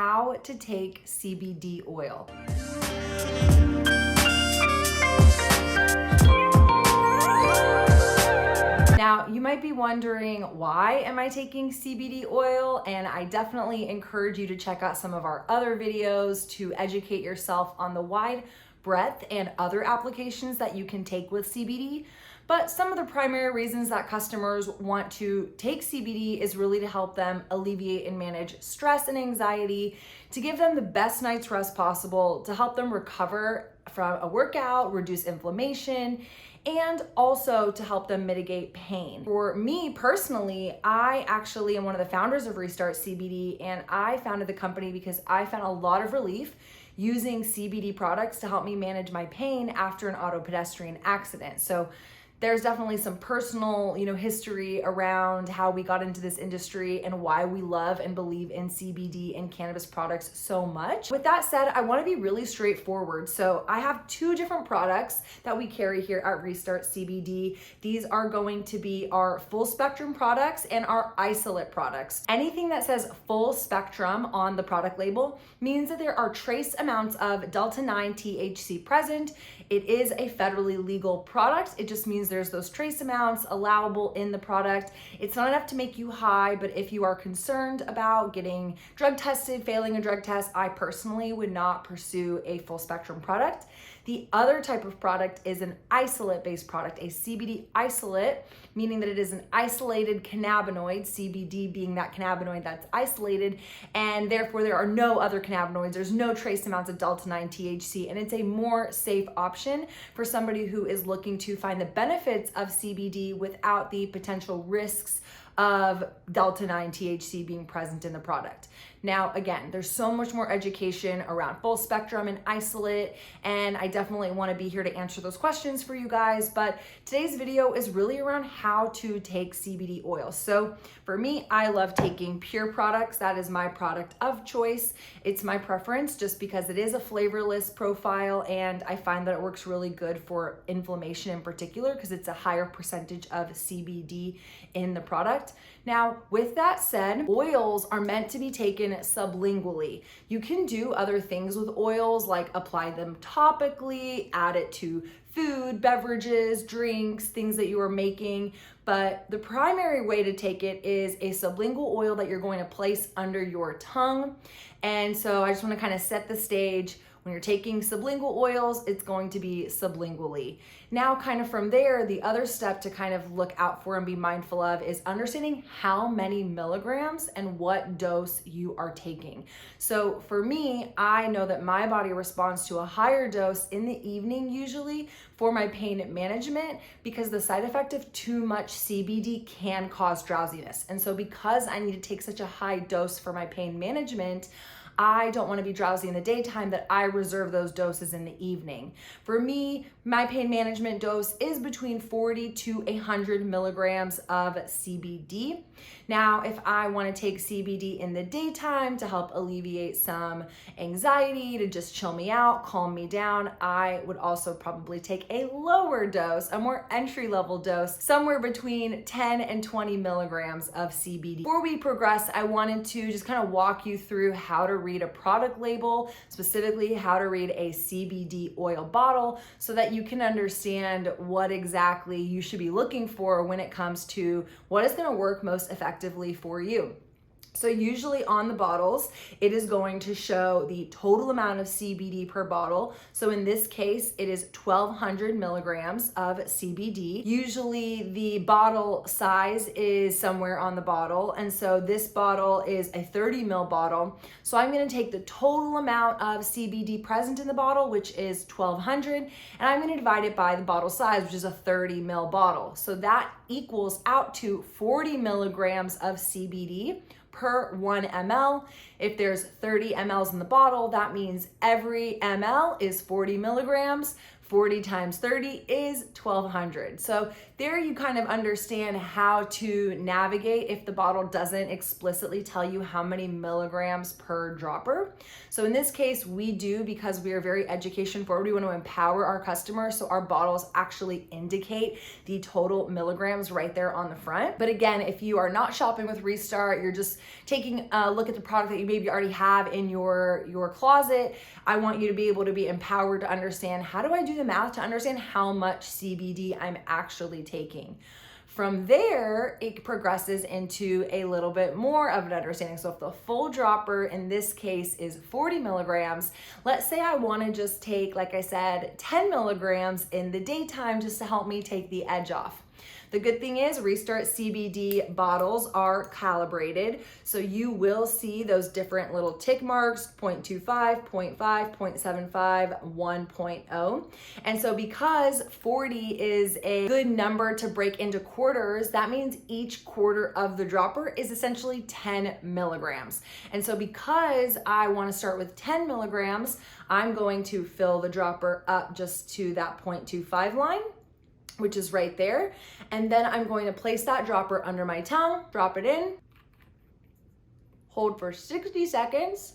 how to take CBD oil. Now, you might be wondering, why am I taking CBD oil? And I definitely encourage you to check out some of our other videos to educate yourself on the wide breadth and other applications that you can take with CBD. But some of the primary reasons that customers want to take CBD is really to help them alleviate and manage stress and anxiety, to give them the best night's rest possible, to help them recover from a workout, reduce inflammation, and also to help them mitigate pain. For me personally, I actually am one of the founders of Restart CBD, and I founded the company because I found a lot of relief using CBD products to help me manage my pain after an auto pedestrian accident. So there's definitely some personal, history around how we got into this industry and why we love and believe in CBD and cannabis products so much. With that said, I want to be really straightforward. So I have two different products that we carry here at Restart CBD. These are going to be our full spectrum products and our isolate products. Anything that says full spectrum on the product label means that there are trace amounts of Delta-9 THC present. It is a federally legal product. It just means there's those trace amounts allowable in the product. It's not enough to make you high, but if you are concerned about getting drug tested, failing a drug test, I personally would not pursue a full spectrum product. The other type of product is an isolate-based product, a CBD isolate, meaning that it is an isolated cannabinoid, CBD being that cannabinoid that's isolated, and therefore there are no other cannabinoids, there's no trace amounts of Delta-9 THC, and it's a more safe option for somebody who is looking to find the benefits of CBD without the potential risks of Delta-9 THC being present in the product. Now, again, there's so much more education around full spectrum and isolate, and I definitely want to be here to answer those questions for you guys, but today's video is really around how to take CBD oil. So for me, I love taking pure products. That is my product of choice. It's my preference just because it is a flavorless profile, and I find that it works really good for inflammation in particular because it's a higher percentage of CBD in the product. Now, with that said, oils are meant to be taken sublingually. You can do other things with oils, like apply them topically, add it to food, beverages, drinks, things that you are making, but the primary way to take it is a sublingual oil that you're going to place under your tongue. And so I just want to kind of set the stage. When you're taking sublingual oils, it's going to be sublingually. Now, kind of from there, the other step to kind of look out for and be mindful of is understanding how many milligrams and what dose you are taking. So for me, I know that my body responds to a higher dose in the evening usually for my pain management, because the side effect of too much CBD can cause drowsiness. And so because I need to take such a high dose for my pain management, I don't want to be drowsy in the daytime, that I reserve those doses in the evening. For me, my pain management dose is between 40 to 100 milligrams of CBD. Now, if I want to take CBD in the daytime to help alleviate some anxiety, to just chill me out, calm me down, I would also probably take a lower dose, a more entry-level dose, somewhere between 10 and 20 milligrams of CBD. Before we progress, I wanted to just kind of walk you through how to read a product label, specifically how to read a CBD oil bottle, so that you can understand what exactly you should be looking for when it comes to what is going to work most effectively for you. So usually on the bottles, it is going to show the total amount of CBD per bottle. So in this case, it is 1,200 milligrams of CBD. Usually the bottle size is somewhere on the bottle. And so this bottle is a 30 ml bottle. So I'm going to take the total amount of CBD present in the bottle, which is 1,200, and I'm going to divide it by the bottle size, which is a 30 ml bottle. So that equals out to 40 milligrams of CBD per 1 ml. If there's 30 mLs in the bottle, that means every ml is 40 milligrams. 40 times 30 is 1200. So there you kind of understand how to navigate if the bottle doesn't explicitly tell you how many milligrams per dropper. So in this case, we do, because we are very education forward, we want to empower our customers, so our bottles actually indicate the total milligrams right there on the front. But again, if you are not shopping with Restart, you're just taking a look at the product that you maybe already have in your closet, I want you to be able to be empowered to understand, how do I do the math to understand how much CBD I'm actually taking? From there, it progresses into a little bit more of an understanding. So if the full dropper in this case is 40 milligrams, let's say I want to just take, like I said, 10 milligrams in the daytime just to help me take the edge off. The good thing is Restart CBD bottles are calibrated, so you will see those different little tick marks, 0.25, 0.5, 0.75, 1.0. And so because 40 is a good number to break into quarters, that means each quarter of the dropper is essentially 10 milligrams. And so because I want to start with 10 milligrams, I'm going to fill the dropper up just to that 0.25 line, which is right there. And then I'm going to place that dropper under my tongue, drop it in, hold for 60 seconds,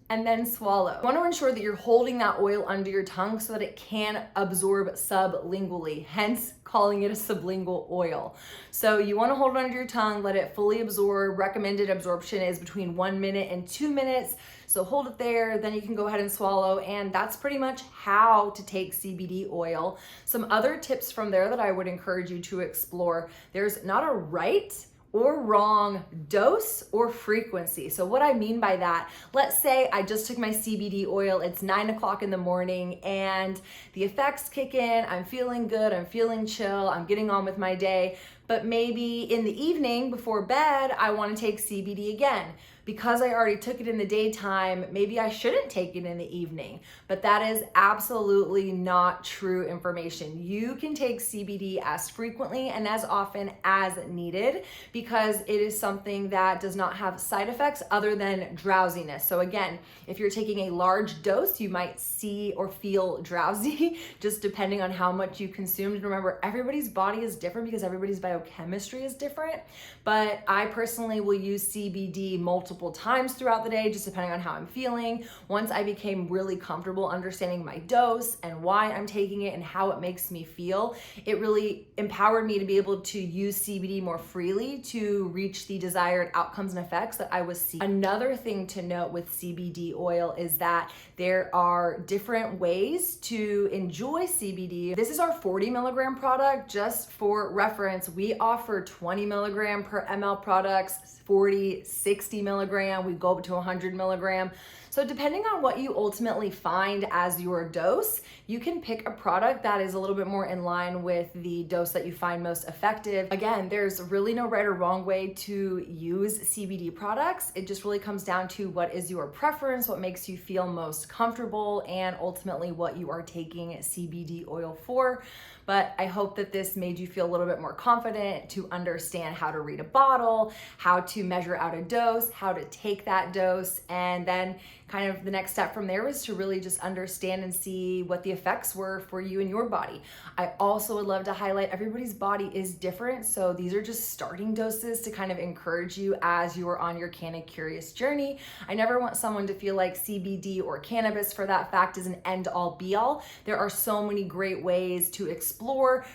and then swallow. You want to ensure that you're holding that oil under your tongue so that it can absorb sublingually, hence calling it a sublingual oil. So you want to hold it under your tongue, let it fully absorb. Recommended absorption is between 1 minute and 2 minutes. So hold it there, then you can go ahead and swallow, and that's pretty much how to take CBD oil. Some other tips from there that I would encourage you to explore. There's not a right or wrong dose or frequency. So what I mean by that, let's say I just took my CBD oil, it's 9 o'clock in the morning and the effects kick in, I'm feeling good, I'm feeling chill, I'm getting on with my day, but maybe in the evening before bed, I wanna take CBD again. Because I already took it in the daytime, maybe I shouldn't take it in the evening, but that is absolutely not true information. You can take CBD as frequently and as often as needed because it is something that does not have side effects other than drowsiness. So again, if you're taking a large dose, you might see or feel drowsy just depending on how much you consumed. And remember, everybody's body is different because everybody's biochemistry is different, but I personally will use CBD multiple times throughout the day, just depending on how I'm feeling. Once I became really comfortable understanding my dose and why I'm taking it and how it makes me feel, it really empowered me to be able to use CBD more freely to reach the desired outcomes and effects that I was seeking. Another thing to note with CBD oil is that there are different ways to enjoy CBD. This is our 40 milligram product. Just for reference, we offer 20 milligram per ml products, 40, 60 milligram, we go up to 100 milligram. So depending on what you ultimately find as your dose, you can pick a product that is a little bit more in line with the dose that you find most effective. Again, there's really no right or wrong way to use CBD products. It just really comes down to what is your preference, what makes you feel most comfortable, and ultimately what you are taking CBD oil for. But I hope that this made you feel a little bit more confident to understand how to read a bottle, how to measure out a dose, how to take that dose, and then kind of the next step from there was to really just understand and see what the effects were for you and your body. I also would love to highlight everybody's body is different, so these are just starting doses to kind of encourage you as you are on your Canna Curious journey. I never want someone to feel like CBD or cannabis, for that fact, is an end-all be-all. There are so many great ways to explore,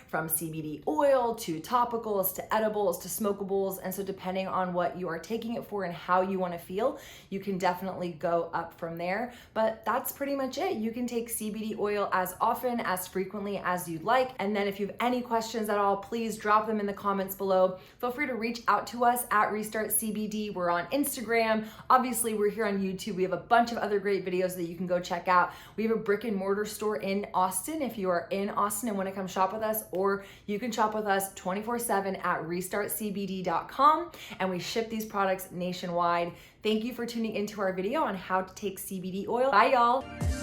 from CBD oil to topicals to edibles to smokables, and so depending on what you are taking it for and how you want to feel, you can definitely go up from there. But that's pretty much it. You can take CBD oil as often, as frequently as you'd like. And then if you have any questions at all, please drop them in the comments below. Feel free to reach out to us at Restart CBD. We're on Instagram. Obviously, we're here on YouTube. We have a bunch of other great videos that you can go check out. We have a brick and mortar store in Austin if you are in Austin and want to come shop with us, or you can shop with us 24/7 at restartcbd.com, and we ship these products nationwide. Thank you for tuning into our video on how to take CBD oil. Bye, y'all.